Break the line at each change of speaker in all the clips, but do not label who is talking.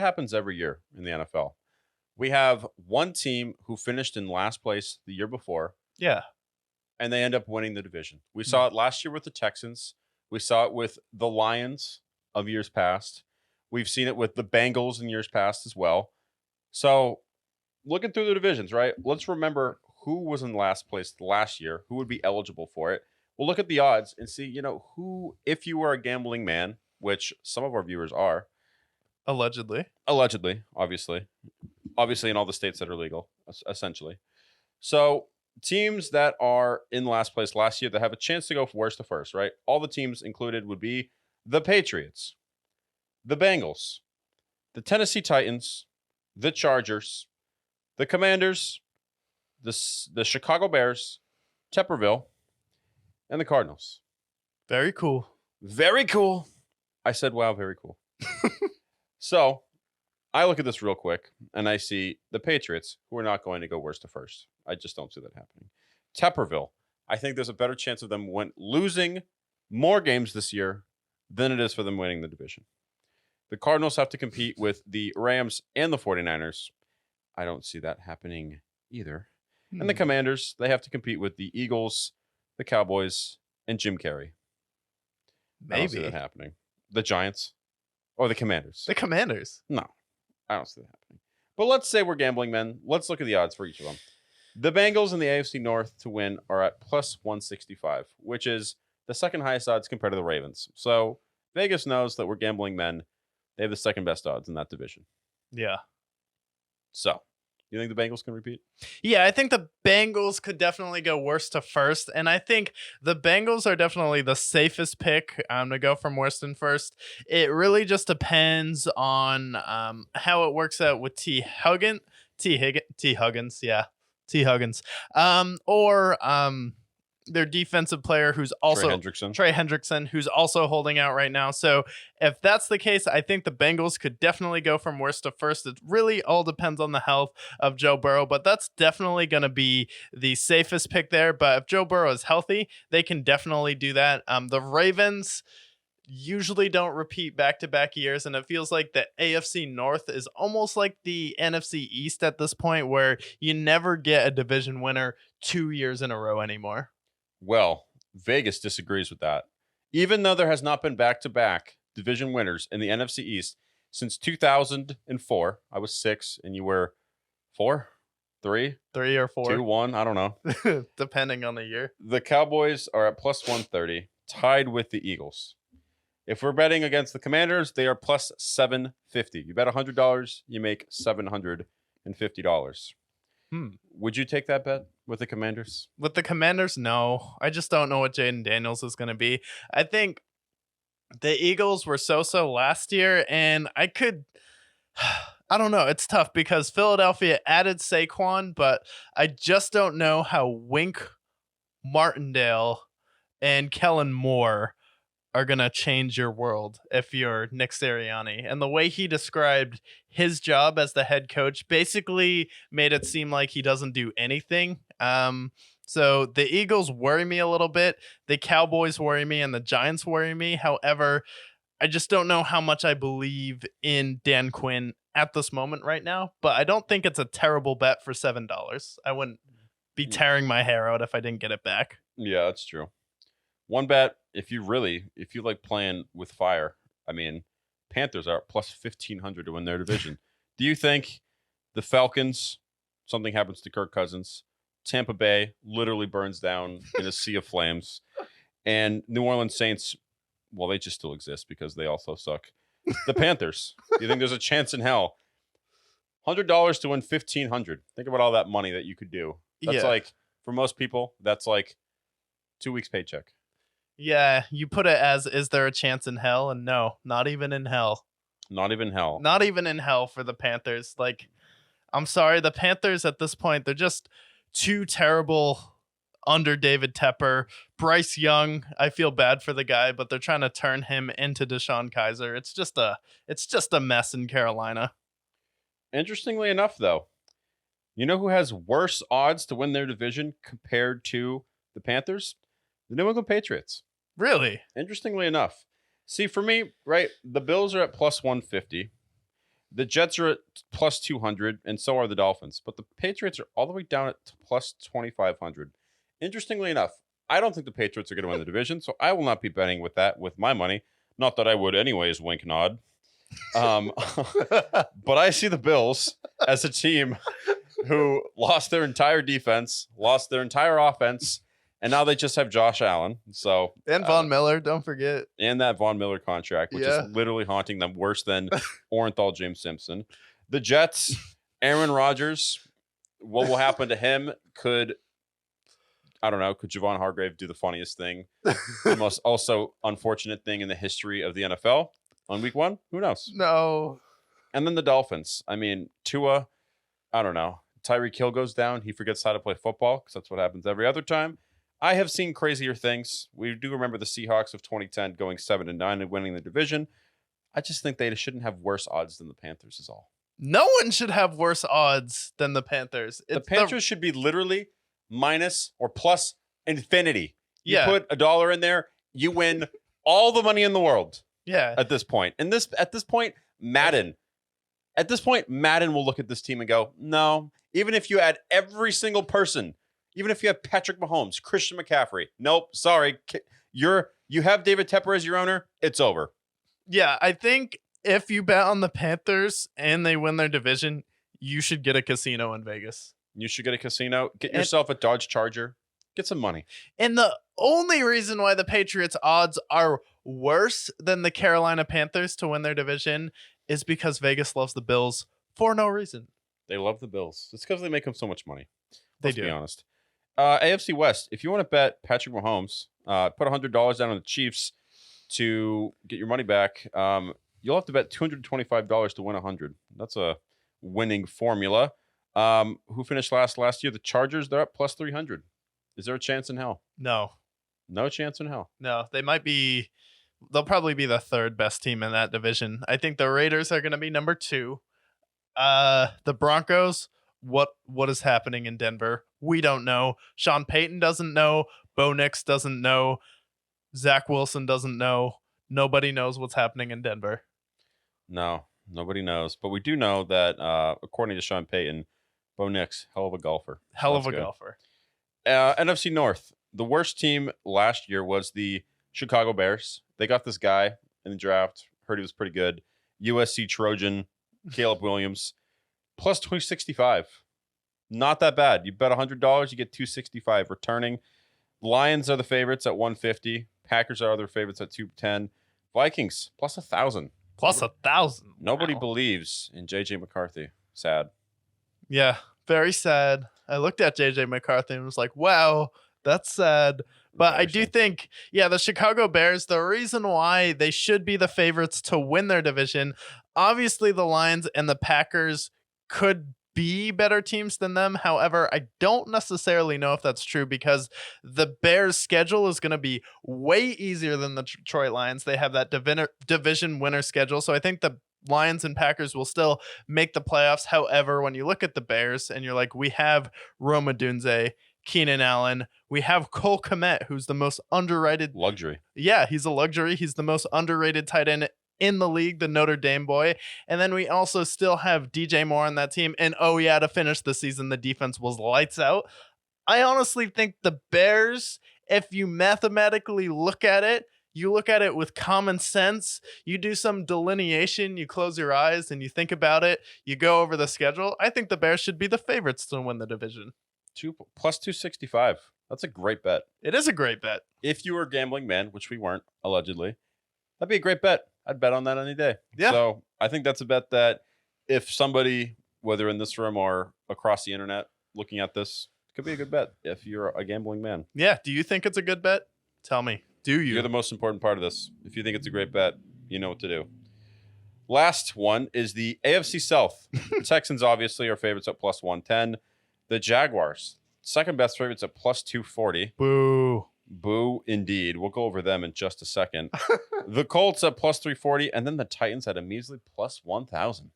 happens every year in the NFL. We have one team who finished in last place the year before,
Yeah.
and they end up winning the division. We
Hmm.
saw it last year with the Texans. We saw it with the Lions of years past. We've seen it with the Bengals in years past as well. So, looking through the divisions, right? Let's remember who was in last place last year, who would be eligible for it. We'll look at the odds and see, who, if you were a gambling man, which some of our viewers are,
Allegedly.
obviously in all the states that are legal, essentially. So teams that are in last place last year that have a chance to go from worst to first, right? All the teams included would be the Patriots, the Bengals, the Tennessee Titans, the Chargers, the Commanders, the Chicago Bears, Tepperville, and the Cardinals.
Very cool.
Very cool. I said, wow, very cool. So I look at this real quick and I see the Patriots, who are not going to go worst to first. I just don't see that happening. Tepperville, I think there's a better chance of them losing more games this year than it is for them winning the division. The Cardinals have to compete with the Rams and the 49ers. I don't see that happening either. And the Commanders, they have to compete with the Eagles, the Cowboys, and Jim Carrey. I don't see that happening. The Giants or the Commanders?
The Commanders.
No, I don't see that happening. But let's say we're gambling men. Let's look at the odds for each of them. The Bengals in the AFC North to win are at plus 165, which is the second highest odds compared to the Ravens. So Vegas knows that we're gambling men. They have the second best odds in that division.
Yeah.
So, you think the Bengals can repeat?
Yeah, I think the Bengals could definitely go worst to first. And I think the Bengals are definitely the safest pick to go from worst and first. It really just depends on how it works out with T. Huggins. Or their defensive player who's also Trey Hendrickson, who's also holding out right now. So if that's the case, I think the Bengals could definitely go from worst to first. It really all depends on the health of Joe Burrow, but that's definitely going to be the safest pick there. But if Joe Burrow is healthy, they can definitely do that. The Ravens usually don't repeat back-to-back years, and it feels like the AFC North is almost like the NFC East at this point, where you never get a division winner 2 years in a row anymore.
Well, Vegas disagrees with that. Even though there has not been back-to-back division winners in the NFC East since 2004, I was 6 and you were 4, 3,
3 or 4,
2, 1, I don't know.
Depending on the year.
The Cowboys are at plus 130, tied with the Eagles. If we're betting against the Commanders, they are plus 750. You bet $100, you make $750. Would you take that bet with the Commanders?
With the Commanders, no. I just don't know what Jaden Daniels is going to be. I think the Eagles were so-so last year, and I don't know. It's tough because Philadelphia added Saquon, but I just don't know how Wink Martindale and Kellen Moore are going to change your world if you're Nick Sirianni. And the way he described his job as the head coach basically made it seem like he doesn't do anything. So the Eagles worry me a little bit. The Cowboys worry me and the Giants worry me. However, I just don't know how much I believe in Dan Quinn at this moment right now, but I don't think it's a terrible bet for $7. I wouldn't be tearing my hair out if I didn't get it back.
Yeah, that's true. One bet, if you like playing with fire, I mean, Panthers are plus 1,500 to win their division. Do you think the Falcons, something happens to Kirk Cousins, Tampa Bay literally burns down in a sea of flames, and New Orleans Saints, well, they just still exist because they also suck. The Panthers, do you think there's a chance in hell? $100 to win 1,500. Think about all that money that you could do. That's like, for most people, that's like 2 weeks' paycheck.
Yeah, you put it as, is there a chance in hell? And no, not even in hell.
Not even hell.
Not even in hell for the Panthers. Like, I'm sorry, the Panthers at this point, they're just too terrible under David Tepper. Bryce Young, I feel bad for the guy, but they're trying to turn him into Deshaun Kaiser. It's just a mess in Carolina.
Interestingly enough, though, you know who has worse odds to win their division compared to the Panthers? The New England Patriots.
Really?
Interestingly enough. See, for me, right, the Bills are at plus 150. The Jets are at plus 200, and so are the Dolphins. But the Patriots are all the way down at plus 2,500. Interestingly enough, I don't think the Patriots are going to win the division, so I will not be betting with that with my money. Not that I would anyways, wink nod. But I see the Bills as a team who lost their entire defense, lost their entire offense, and now they just have Josh Allen. So
And Von Miller, don't forget.
And that Von Miller contract, which is literally haunting them worse than Orenthal James Simpson. The Jets, Aaron Rodgers, what will happen to him? Could Javon Hargrave do the funniest thing, the most also unfortunate thing in the history of the NFL on week 1? Who knows?
No.
And then the Dolphins. I mean, Tua, I don't know. Tyreek Hill goes down. He forgets how to play football because that's what happens every other time. I have seen crazier things. We do remember the Seahawks of 2010 going 7-9 and winning the division. I just think they shouldn't have worse odds than the Panthers is all.
No one should have worse odds than the Panthers.
The Panthers should be literally minus or plus infinity. You
Yeah.
put $1 in there, you win all the money in the world
Yeah.
at this point. And at this point, Madden will look at this team and go, no, even if you add every single person, even if you have Patrick Mahomes, Christian McCaffrey, nope, sorry. You have David Tepper as your owner, it's over.
Yeah, I think if you bet on the Panthers and they win their division, you should get a casino in Vegas.
You should get a casino, get yourself a Dodge Charger, get some money.
And the only reason why the Patriots' odds are worse than the Carolina Panthers to win their division is because Vegas loves the Bills for no reason.
They love the Bills. It's because they make them so much money.
Let's
be honest. AFC West, if you want to bet Patrick Mahomes, put $100 down on the Chiefs to get your money back. You'll have to bet $225 to win $100. That's a winning formula. Who finished last year? The Chargers, they're up plus 300. Is there a chance in hell?
No.
No chance in hell.
No, they'll probably be the third best team in that division. I think the Raiders are going to be number 2. The Broncos, what is happening in Denver? We don't know. Sean Payton doesn't know. Bo Nix doesn't know. Zach Wilson doesn't know. Nobody knows what's happening in Denver.
No, nobody knows. But we do know that, according to Sean Payton, Bo Nix, hell of a golfer.
Golfer.
NFC North. The worst team last year was the Chicago Bears. They got this guy in the draft. Heard he was pretty good. USC Trojan, Caleb Williams, plus 265. Not that bad. You bet $100, you get 265 returning. Lions are the favorites at 150. Packers are other favorites at 210. Vikings plus 1,000.
Plus 1,000.
Nobody
Wow.
believes in JJ McCarthy. Sad.
Yeah, very sad. I looked at JJ McCarthy and was like, wow, that's sad. But I do think, the Chicago Bears, the reason why they should be the favorites to win their division, obviously the Lions and the Packers could be better teams than them. However, I don't necessarily know if that's true because the Bears' schedule is going to be way easier than the Detroit Lions. They have that division winner schedule. So I think the Lions and Packers will still make the playoffs. However, when you look at the Bears and you're like, we have Rome Odunze, Keenan Allen, we have Cole Kmet, who's the most underrated
luxury.
Yeah, he's a luxury. He's the most underrated tight end in the league, the Notre Dame boy. And then we also still have DJ Moore on that team. And to finish the season, the defense was lights out. I honestly think the Bears, if you mathematically look at it, you look at it with common sense, you do some delineation, you close your eyes and you think about it, you go over the schedule. I think the Bears should be the favorites to win the division.
Plus 265. That's a great bet.
It is a great bet.
If you were a gambling man, which we weren't, allegedly, that'd be a great bet. I'd bet on that any day.
Yeah.
So I think that's a bet that if somebody, whether in this room or across the internet, looking at this, it could be a good bet if you're a gambling man.
Yeah. Do you think it's a good bet? Tell me. Do you?
You're the most important part of this. If you think it's a great bet, you know what to do. Last one is the AFC South. The Texans obviously are favorites at plus 110. The Jaguars, second best favorites at plus 240.
Boo.
Boo, indeed. We'll go over them in just a second. The Colts at plus 340, and then the Titans at a measly plus 1,000.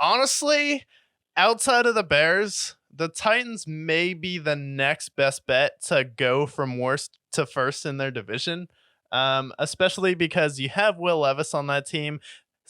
Honestly, outside of the Bears, the Titans may be the next best bet to go from worst to first in their division, especially because you have Will Levis on that team.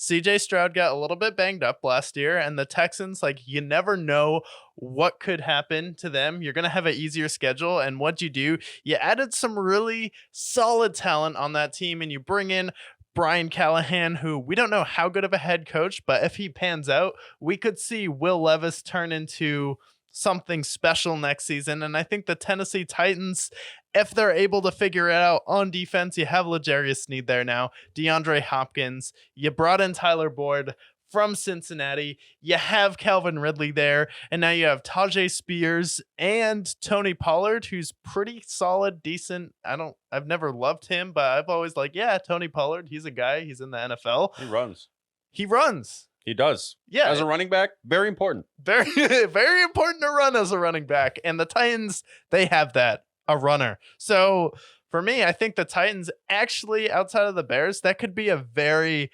CJ Stroud got a little bit banged up last year, and the Texans, like, you never know what could happen to them. You're going to have an easier schedule. And what you do, you added some really solid talent on that team, and you bring in Brian Callahan, who we don't know how good of a head coach, but if he pans out, we could see Will Levis turn into something special next season. And I think the Tennessee Titans, if they're able to figure it out on defense, you have L'Jarius Sneed there now, DeAndre Hopkins, you brought in Tyler Boyd from Cincinnati, you have Calvin Ridley there, and now you have Tajay Spears and Tony Pollard, who's pretty solid, decent. I've never loved him, but I've always like, yeah, Tony Pollard, he's a guy, he's in the NFL.
He runs.
He does.
Yeah. As a running back, very important.
Very, very important to run as a running back. And the Titans, they have that, a runner. So for me, I think the Titans actually, outside of the Bears, that could be a very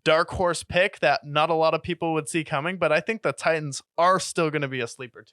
dark horse pick that not a lot of people would see coming. But I think the Titans are still going to be a sleeper team.